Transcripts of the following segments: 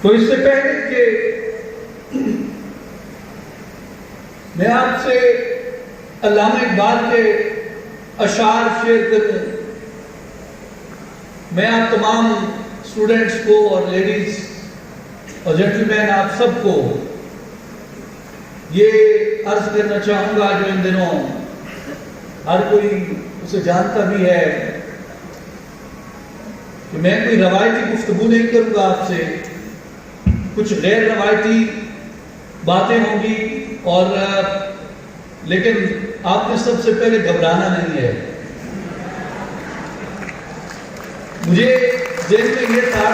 تو اس سے پہلے کہ میں آپ سے علامہ اقبال کے اشعار شیئر کروں، میں آپ تمام اسٹوڈنٹس کو اور لیڈیز اور جنٹلمین آپ سب کو یہ عرض کرنا چاہوں گا، جو ان دنوں ہر کوئی اسے جانتا بھی ہے، کہ میں کوئی روایتی گفتگو نہیں کروں گا آپ سے، کچھ غیر روایتی باتیں ہوں گی، اور لیکن آپ نے سب سے پہلے گھبرانا نہیں ہے۔ مجھے ذہن میں یہ تھا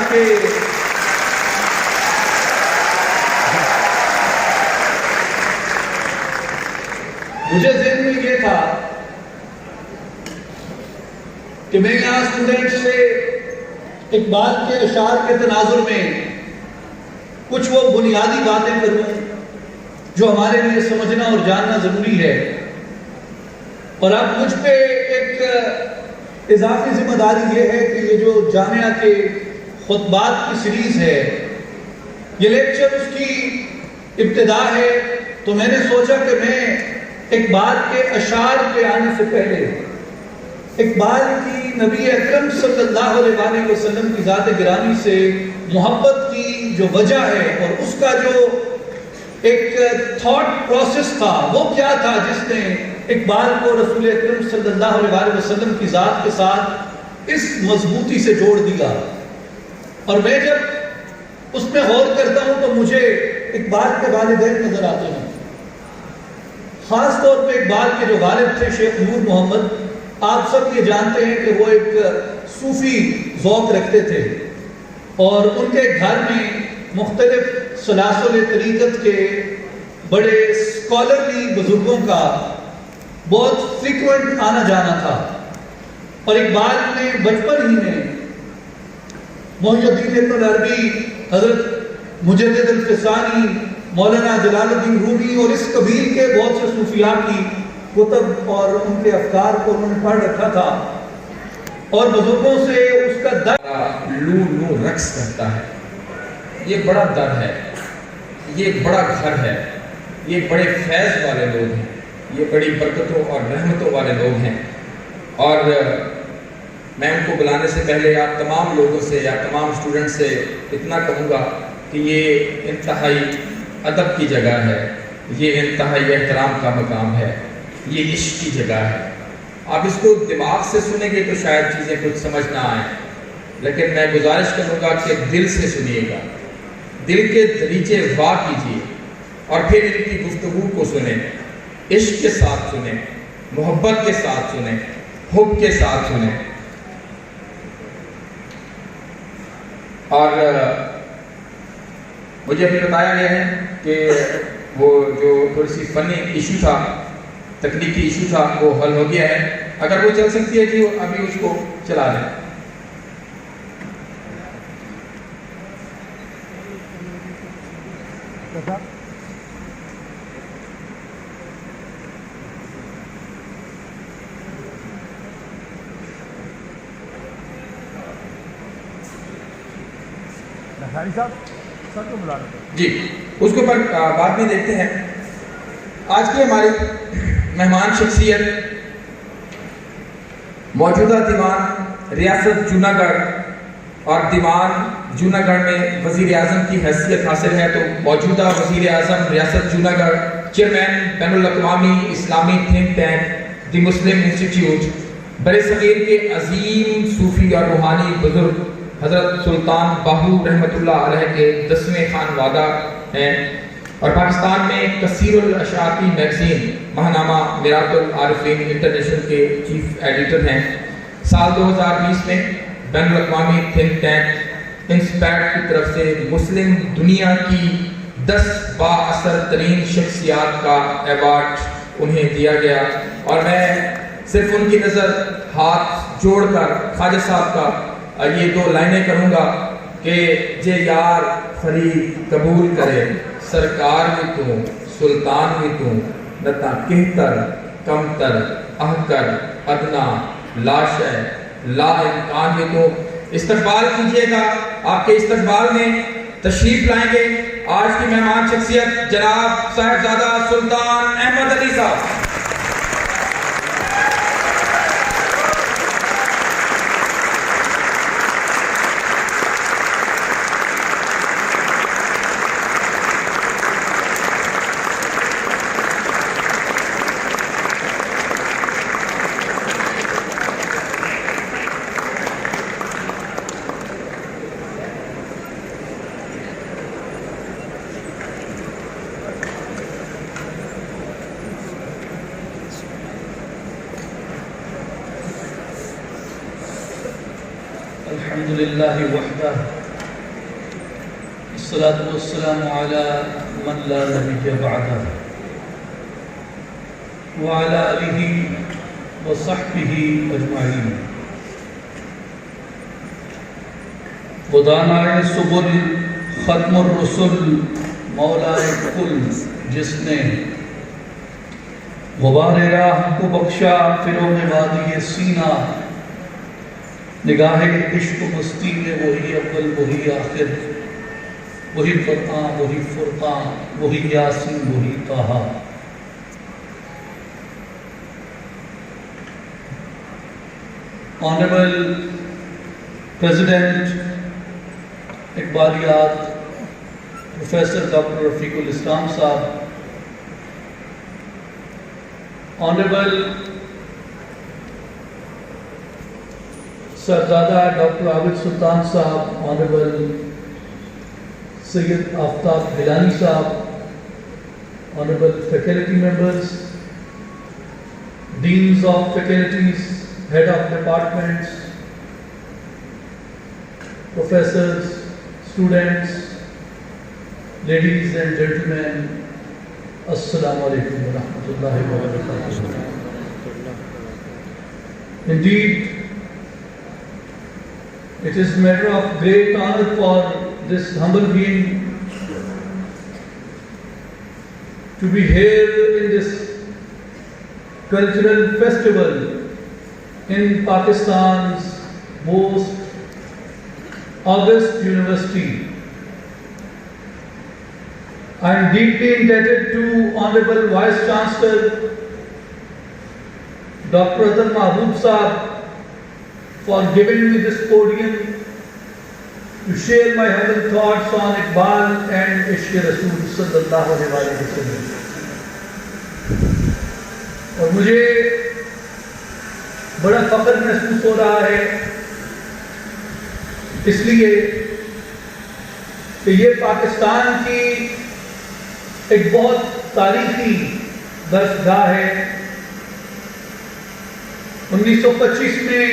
کہ میں یہاں اسٹوڈنٹ سے اقبال کے اشعار کے تناظر میں کچھ وہ بنیادی باتیں کروں جو ہمارے لیے سمجھنا اور جاننا ضروری ہے، اور اب مجھ پہ ایک اضافی ذمہ داری یہ ہے کہ یہ جو جامعہ کے خطبات کی سیریز ہے، یہ لیکچر اس کی ابتدا ہے، تو میں نے سوچا کہ میں اقبال کے اشعار کے آنے سے پہلے اقبال کی نبی اکرم صلی اللہ علیہ وسلم کی ذات گرامی سے محبت کی جو وجہ ہے اور اس کا جو ایک تھاٹ پروسیس تھا، وہ کیا تھا جس نے اقبال کو رسول اکرم صلی اللہ علیہ وسلم کی ذات کے ساتھ اس مضبوطی سے جوڑ دیا۔ اور میں جب اس میں غور کرتا ہوں تو مجھے اقبال کے والدین نظر آتے ہیں، خاص طور پہ اقبال کے جو والد تھے شیخ نور محمد، آپ سب یہ جانتے ہیں کہ وہ ایک صوفی ذوق رکھتے تھے، اور ان کے گھر میں مختلف سلاسل طریقت کے بڑے اسکالرلی بزرگوں کا بہت فریکوینٹ آنا جانا تھا، اور اقبال نے بچپن ہی میں محی الدین ابن العربی، حضرت مجدد الفسانی، مولانا جلال الدین رومی اور اس قبیل کے بہت سے صوفیاء کی کتب اور ان کے افکار کو انہوں نے پڑھ رکھا تھا، اور بزرگوں سے اس کا در لو رقص کرتا ہے۔ یہ بڑا در ہے، یہ ایک بڑا گھر ہے، یہ بڑے فیض والے لوگ ہیں، یہ بڑی برکتوں اور رحمتوں والے لوگ ہیں، اور میں ان کو بلانے سے پہلے آپ تمام لوگوں سے یا تمام اسٹوڈنٹ سے اتنا کہوں گا کہ یہ انتہائی ادب کی جگہ ہے، یہ انتہائی احترام کا مقام ہے، یہ عشق کی جگہ ہے۔ آپ اس کو دماغ سے سنیں گے تو شاید چیزیں کچھ سمجھ نہ آئیں، لیکن میں گزارش کروں گا کہ دل سے سنیے گا، دل کے دریچے وا کیجیے، اور پھر ان کی گفتگو کو سنیں، عشق کے ساتھ سنیں، محبت کے ساتھ سنیں، حب کے ساتھ سنیں۔ اور مجھے ابھی بتایا گیا ہے کہ وہ جو تھوڑی سی فنی ایشو تھا، تکنیکی ایشو تھا، وہ حل ہو گیا ہے۔ اگر وہ چل سکتی ہے کہ ابھی اس کو چلا دیں۔ جی، اس کے اوپر بعد میں دیکھتے ہیں۔ آج کی ہماری مہمان شخصیت موجودہ دیوان ریاست جونا گڑھ اور دیوان جونا گڑھ میں وزیر اعظم کی حیثیت حاصل ہے، تو موجودہ وزیر اعظم ریاست جونا گڑھ، چیئرمین بین الاقوامی اسلامی تھنک ٹینک دی مسلم انسٹیٹیوٹ، برصغیر کے عظیم صوفی اور روحانی بزرگ حضرت سلطان باہو رحمۃ اللہ علیہ کے 10ویں خانوادہ ہیں، اور پاکستان میں کثیر الاشاعتی میگزین ماہنامہ میرات العارفین انٹرنیشنل کے چیف ایڈیٹر ہیں۔ سال 2020 میں بین الاقوامی تھنک ٹینک انسپیکٹ کی طرف سے مسلم دنیا کی 10 بااثر ترین شخصیات کا ایوارڈ انہیں دیا گیا، اور میں صرف ان کی نظر ہاتھ جوڑ کر خواجہ صاحب کا یہ 2 لائنیں کروں گا کہ جے یار فرید قبول کرے، سرکار بھی تو سلطان بھی تو، نتا کہتر کمتر احکر ادنا لاشے لا امکان بھی تو۔ استقبال کیجئے گا۔ آپ کے استقبال میں تشریف لائیں گے آج کی مہمان شخصیت جناب صاحبزادہ سلطان احمد علی صاحب. الحمد لله وحده الصلاة والسلام على من لا نبي بعده وعلى آله وصحبه أجمعين. خدانائے سبل ختم الرسل مولائے کل جس نے غبار راہ کو بخشا فرعون وادی سینہ نگاہ عشق و مستی میں وہی اول وہی آخر وہی قرآن وہی فرقان وہی یاسین وہی طٰہٰ. آنریبل پریزیڈنٹ اقبالیات professor doctor Rafiq ul-Islam sahib, honourable صاحبزادہ ڈاکٹر عابد سلطان صاحب, آنریبل سید آفتاب گیلانی صاحب, honourable faculty members, deans of faculties, head of departments, professors, students, ladies and gentleman, السلام علیکم ورحمۃ اللہ وبرکاتہ. Indeed, it is a matter of great honor for this humble being to be here in this cultural festival in Pakistan's most august university. I am deeply indebted to Honorable Vice Chancellor Dr. Azhar Mahbub Sahab for giving me this podium to share my humble thoughts on Iqbal and Ishq Rasool sallallahu alaihi wasallam. اور مجھے بڑا فخر محسوس ہو رہا ہے اس لیے کہ یہ پاکستان کی ایک بہت تاریخی درسگاہ ہے. 1925 میں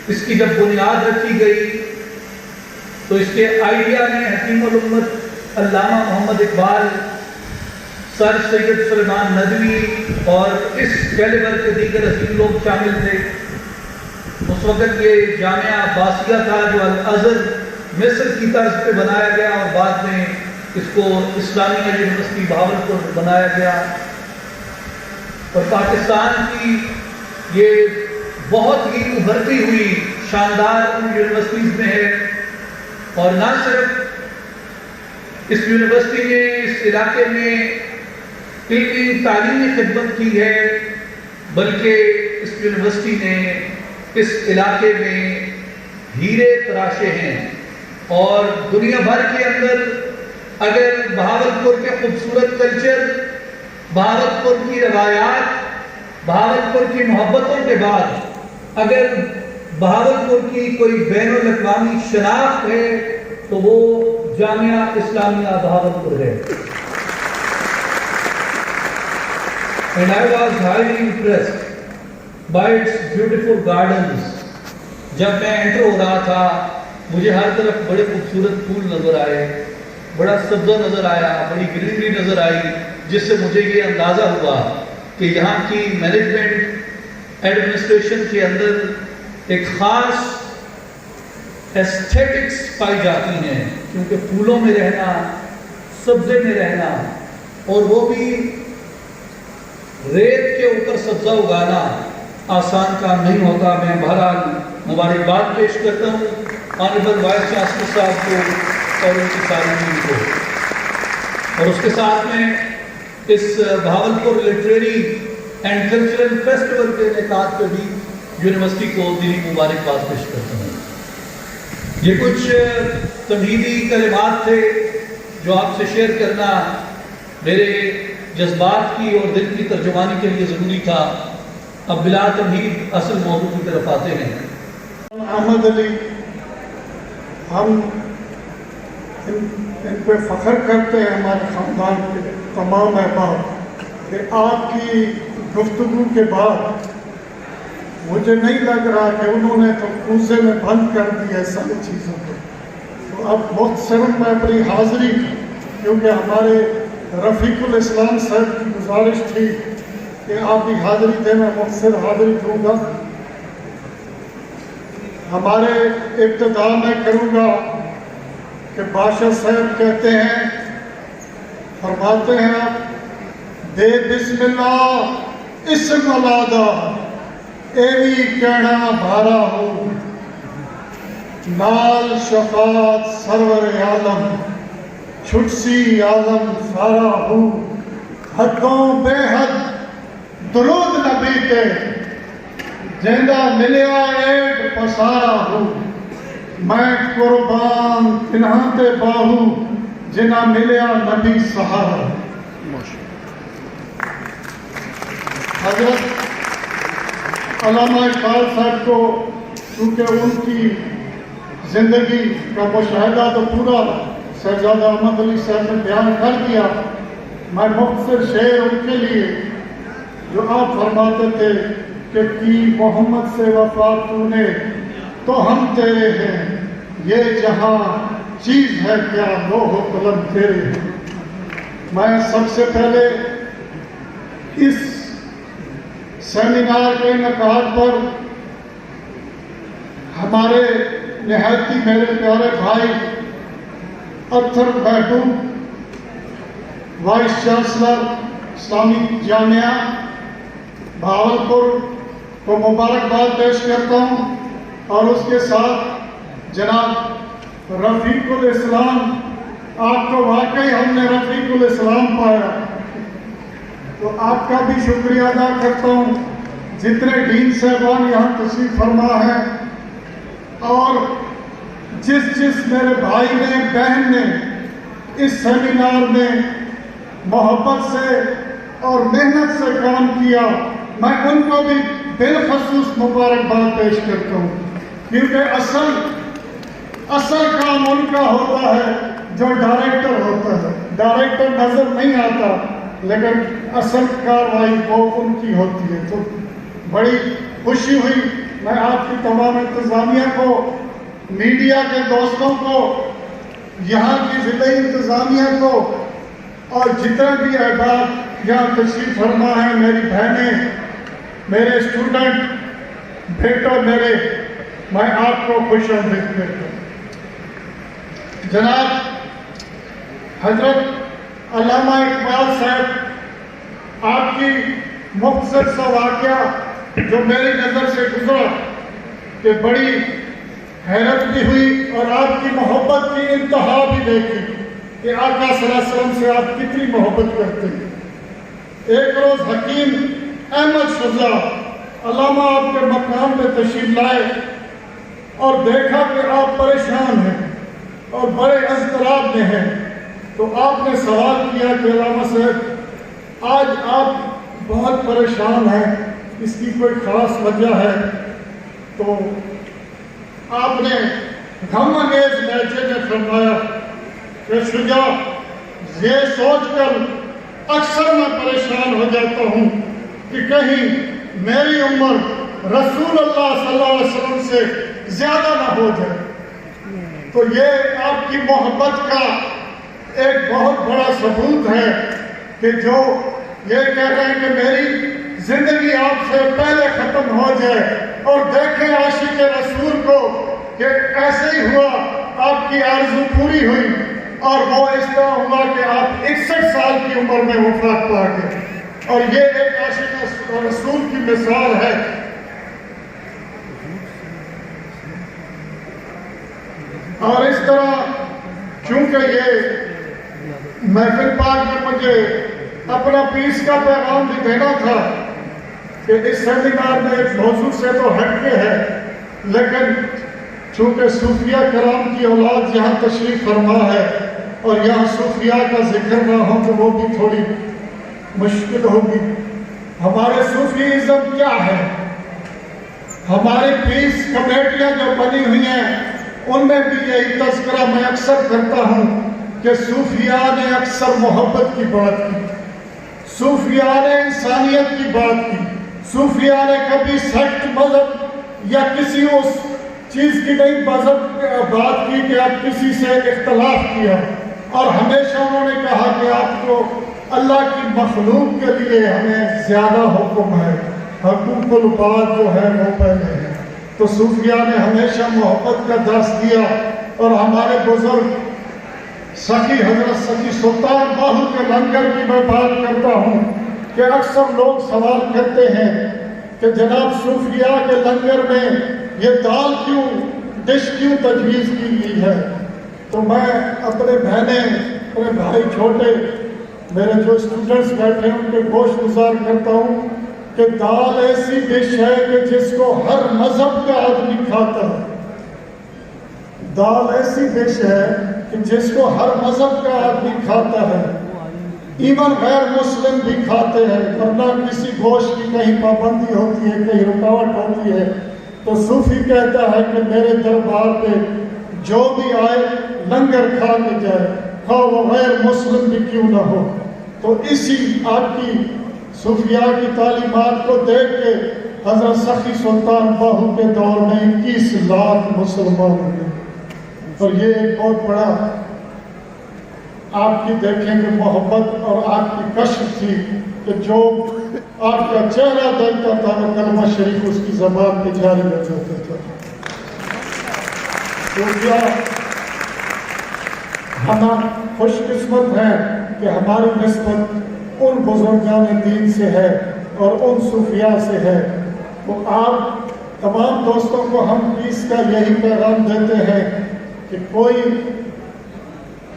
اس کی جب بنیاد رکھی گئی تو اس کے آئیڈیا میں حکیم الامت علامہ محمد اقبال, سر سید سلیمان ندوی اور اس کیلیبر کے دیگر عظیم لوگ شامل تھے. اس وقت یہ جامعہ عباسیہ تھا جو الازہر مصر کی طرز پہ بنایا گیا اور بعد میں اس کو اسلامیہ یونیورسٹی بہاولپور بنایا گیا. اور پاکستان کی یہ بہت ہی ابھرتی ہوئی شاندار ان یونیورسٹیز میں ہے. اور نہ صرف اس یونیورسٹی نے اس علاقے میں علمی تعلیمی خدمت کی ہے بلکہ اس یونیورسٹی نے اس علاقے میں ہیرے تراشے ہیں. اور دنیا بھر کے اندر اگر بہاولپور کے خوبصورت کلچر, بہاولپور کی روایات, بہاولپور کی محبتوں کے بعد اگر بہاولپور کی کوئی بین الاقوامی شناخت ہے تو وہ جامعہ اسلامیہ بہاولپور ہے. And I was highly impressed by its beautiful gardens. جب میں انٹر ہو رہا تھا مجھے ہر طرف بڑے خوبصورت پھول نظر آئے, بڑا سبزہ نظر آیا, بڑی گرینری نظر آئی, جس سے مجھے یہ اندازہ ہوا کہ یہاں کی مینجمنٹ ایڈمنسٹریشن کے اندر ایک خاص ایسٹھیٹکس پائی جاتی ہیں, کیونکہ پھولوں میں رہنا, سبزے میں رہنا, اور وہ بھی ریت کے اوپر سبزہ اگانا آسان کام نہیں ہوتا. میں بہرحال مبارکباد پیش کرتا ہوں آنریبل وائس چانسلر صاحب کو اور ان کی ساری ٹیم کو، اور اس کے ساتھ میں اس Bahawalpur literary and cultural festival کے انعقاد پہ بھی یونیورسٹی کو دلی مبارکباد پیش کرتا ہوں۔ یہ کچھ تمہیدی کلمات تھے جو آپ سے شیئر کرنا میرے جذبات کی اور دل کی ترجمانی کے لیے ضروری تھا۔ اب بلا تمہید اصل موضوع کی طرف آتے ہیں۔ احمد علی، ہم ان پہ فخر کرتے ہیں ہمارے خاندان کے تمام احباب کہ آپ کی گفتگو کے بعد مجھے نہیں لگ رہا کہ انہوں نے تو کوزے میں بند کر دی ہے ساری چیزوں کو۔ تو اب مختصراً میں اپنی حاضری، کیونکہ ہمارے رفیق الاسلام صاحب کی گزارش تھی کہ آپ کی حاضری دیں، میں مختصر حاضری دوں گا۔ ہمارے ابتدا میں کروں گا کہ بادشاہ صاحب کہتے ہیں، فرماتے ہیں، دے بسم اللہ اسم الادا ایوی کہنا بھارا ہو، نال شفاعت سرور عالم چھٹسی عالم سارا ہو، حدوں بے حد درود نبی کے جیندہ ملیا ایڈ پسارا ہو، میں قربان انہاں تے باہو جنہ ملیا نبی سہارا۔ حضرت علامہ اقبال صاحب کو چونکہ ان کی زندگی کا مشاہدہ تو پورا شہزادہ احمد علی صاحب نے بیان کر دیا، میں مختصر شعر ان کے لیے جو آپ فرماتے تھے کہ کی محمد سے وفا تو نے تو ہم تیرے ہیں، یہ جہاں چیز ہے کیا لوح و قلم تیرے ہیں۔ میں سب سے پہلے اس سیمینار کے انعقاد پر ہمارے نہایت ہی میرے پیارے بھائی اطہر محبوب، وائس چانسلر اسلامی جامعہ بہاولپور کو مبارکباد پیش کرتا ہوں، اور اس کے ساتھ جناب رفیق الاسلام، آپ کو واقعی ہم نے رفیق الاسلام پایا، تو آپ کا بھی شکریہ ادا کرتا ہوں۔ جتنے ڈین صاحبان یہاں تشریف فرما ہیں، اور جس میرے بھائی نے، بہن نے اس سیمینار میں محبت سے اور محنت سے کام کیا، میں ان کو بھی بالخصوص مبارکباد پیش کرتا ہوں، کیونکہ اصل کام ان کا ہوتا ہے جو ڈائریکٹر ہوتا ہے۔ ڈائریکٹر نظر نہیں آتا، لیکن اصل کاروائی وہ ان کی ہوتی ہے۔ تو بڑی خوشی ہوئی، میں آپ کی تمام انتظامیہ کو، میڈیا کے دوستوں کو، یہاں کی ضلعی انتظامیہ کو، اور جتنے بھی احباب یہاں تشریف فرما ہیں، میری بہنیں، میرے اسٹوڈنٹ، بیٹا میرے، میں آپ کو خوش آمدید کرتا ہوں۔ جناب حضرت علامہ اقبال صاحب، آپ کی مختصر سا واقعہ جو میری نظر سے گزرا کہ بڑی حیرت بھی ہوئی، اور آپ کی محبت کی انتہا بھی دیکھی کہ آقا صلی اللہ علیہ وسلم سے آپ کتنی محبت کرتے ہیں۔ ایک روز حکیم احمد شجاع علامہ آپ کے مقام پہ تشریف لائے اور دیکھا کہ آپ پریشان ہیں اور بڑے اضطراب میں ہیں، تو آپ نے سوال کیا کہ علامہ صاحب، آج آپ بہت پریشان ہیں، اس کی کوئی خاص وجہ ہے؟ تو آپ نے غم انگیز لہجے میں فرمایا کہ شجاع، یہ سوچ کر اکثر میں پریشان ہو جاتا ہوں کہ کہیں میری عمر رسول اللہ صلی اللہ علیہ وسلم سے زیادہ نہ ہو جائے۔ تو یہ آپ کی محبت کا ایک بہت بڑا ثبوت ہے کہ جو یہ کہہ رہے ہیں کہ میری زندگی آپ سے پہلے ختم ہو جائے، اور دیکھیں عاشق رسول کو کہ ایسے ہی ہوا، آپ کی آرزو پوری ہوئی، اور وہ اس طرح ہوا کہ آپ 61 سال کی عمر میں وفات پا گئے، اور یہ ایک عاشق رسول کی مثال ہے۔ اور اس طرح چونکہ یہ محفل پاک میں مجھے اپنا پیس کا پیغام بھی دینا تھا کہ اس سیمینار میں ایک موضوع سے تو ہٹ کے ہے، لیکن چونکہ صوفیہ کرام کی اولاد یہاں تشریف فرما ہے اور یہاں صوفیہ کا ذکر نہ ہو تو وہ بھی تھوڑی مشکل ہوگی۔ ہمارے صوفیزم کیا ہے؟ ہماری پیس کمیٹیاں جو بنی ہوئی ہیں ان میں بھی یہی تذکرہ میں اکثر کرتا ہوں کہ صوفیاء نے اکثر محبت کی بات کی، صوفیاء نے انسانیت کی بات کی، صوفیاء نے کبھی سیکٹ مذہب یا کسی اس چیز کی نہیں بات کی کہ آپ کسی سے اختلاف کیا، اور ہمیشہ انہوں نے کہا کہ آپ کو اللہ کی مخلوق کے لیے ہمیں زیادہ حکم ہے، حقوق العباد جو ہے وہ پہلے ہے۔ تو صوفیاء نے ہمیشہ محبت کا درس دیا، اور ہمارے بزرگ سخی حضرت سخی سلطان باہو کے لنگر کی میں بات کرتا ہوں کہ اکثر لوگ سوال کرتے ہیں کہ جناب صوفیاء کے لنگر میں یہ دال کیوں ڈش کیوں تجویز کی گئی ہے؟ تو میں اپنے بہنیں، اپنے بھائی چھوٹے، میرے جو اسٹوڈنٹس بیٹھے ہیں ان کے گوش گزار کرتا ہوں کہ دال ایسی ڈش ہے کہ جس کو ہر مذہب کا آدمی کھاتا ہے۔ دال ایسی ڈش ہے کہ جس کو ہر مذہب کا آدمی کھاتا ہے، ایون غیر مسلم بھی کھاتے ہیں، ورنہ کسی گوشت کی کہیں پابندی ہوتی ہے، کہیں رکاوٹ ہوتی ہے۔ تو صوفی کہتا ہے کہ میرے دربار پہ جو بھی آئے لنگر کھا کے جائے، خواہ وہ غیر مسلم بھی کیوں نہ ہو۔ تو اسی آپ کی صوفیاء کی تعلیمات کو دیکھ کے حضرت سخی سلطان باہو کے دور میں 21 لاکھ مسلمان ہوئے، اور یہ ایک بہت بڑا آپ کی دیکھیں کہ محبت اور آپ کی کشف تھی کہ جو آپ کا چہرہ دیکھتا تھا وہ کلمہ شریف اس کی زبان پہ جاری رہ جاتا تھا۔ صوفیاء ہم خوش قسمت ہیں کہ ہماری نسبت ان بزرگان دین سے ہے اور ان صوفیاء سے ہے۔ تو آپ تمام دوستوں کو ہم پیس کا یہی پیغام دیتے ہیں کہ کوئی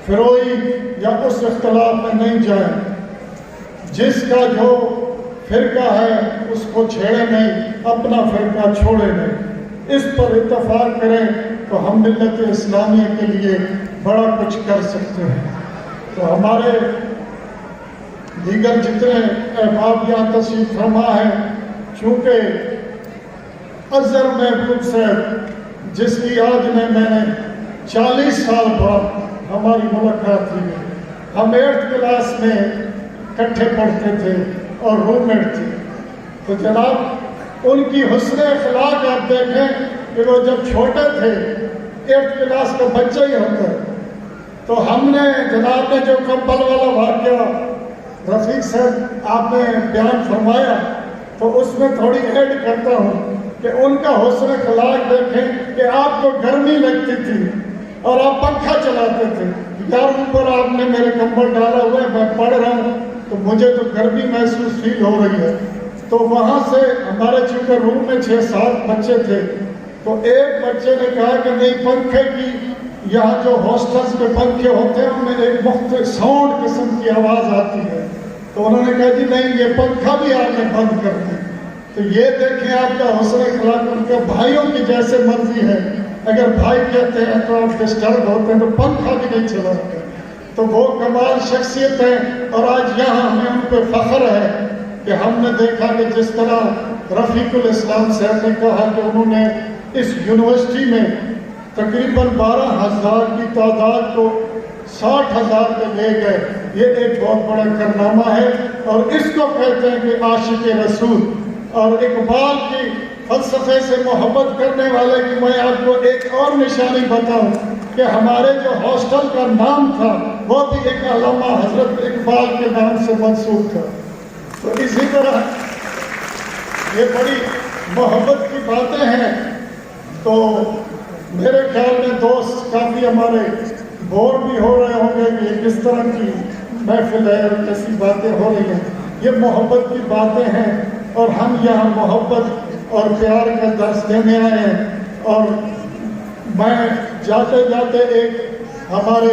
فروئی یا اس اختلاف میں نہیں جائیں، جس کا جو فرقہ ہے اس کو چھیڑے نہیں، اپنا فرقہ چھوڑے نہیں، اس پر اتفاق کریں تو ہم ملت اسلامیہ کے لیے بڑا کچھ کر سکتے ہیں۔ تو ہمارے دیگر جتنے احباب یہاں تشریف فرما ہے، چونکہ اظہر محبوب صاحب جس کی آج میں نے 40 سال بعد ہماری ملاقات ہوئی ہے، ہم 8th کلاس میں اکٹھے پڑھتے تھے اور روم میٹ تھے۔ تو جناب ان کی حسن اخلاق آپ دیکھیں کہ وہ جب چھوٹے تھے 8th کلاس کا بچہ ہی ہوتا ہے، تو ہم نے جناب نے جو کمبل والا واقعہ رفیق صاحب آپ نے بیان فرمایا، تو اس میں تھوڑی ایڈ کرتا ہوں کہ ان کا حسن اخلاق دیکھیں کہ آپ کو گرمی لگتی تھی اور آپ پنکھا چلاتے تھے، یار اوپر آپ نے میرے کمبل ڈالا ہوا ہے، میں پڑھ رہا ہوں تو مجھے تو گرمی محسوس فیل ہو رہی ہے۔ تو وہاں سے ہمارے چونکہ روم میں 6-7 بچے تھے، تو ایک بچے نے کہا کہ نہیں، پنکھے کی یہاں جو ہاسٹلس پہ پنکھے ہوتے ہیں ان میں ایک مختلف ساؤنڈ قسم کی آواز آتی ہے، تو انہوں نے کہا جی نہیں، یہ پنکھا بھی آپ نے بند کر دیا۔ تو یہ دیکھیں آپ کا حسن اخلاق ان کے بھائیوں کی جیسے مرضی ہے، اگر بھائی کہتے ہیں تو آپ ڈسٹرب ہوتے ہیں تو پنکھا بھی نہیں چلاتے۔ تو وہ کمال شخصیت ہے، اور آج یہاں ہمیں ان پہ فخر ہے کہ ہم نے دیکھا کہ جس طرح رفیق الاسلام صاحب نے کہا کہ انہوں نے اس یونیورسٹی میں تقریباً 12,000 کی تعداد کو 60,000 پہ لے گئے، یہ ایک بہت بڑا کارنامہ ہے، اور اس کو کہتے ہیں کہ عاشق رسول۔ اور اقبال کی فلسفے سے محبت کرنے والے کی میں آپ کو ایک اور نشانی بتاؤں کہ ہمارے جو ہاسٹل کا نام تھا وہ بھی ایک علامہ حضرت اقبال کے نام سے منسوب تھا۔ تو اسی طرح یہ بڑی محبت کی باتیں ہیں۔ تو میرے خیال میں دوست کافی ہمارے بور بھی ہو رہے ہوں گے کہ یہ کس طرح کی محفل ہے اور کیسی باتیں ہو رہی ہیں۔ یہ محبت کی باتیں ہیں، اور ہم یہاں محبت اور پیار کا درس دینے آئے ہیں۔ اور میں جاتے جاتے ایک ہمارے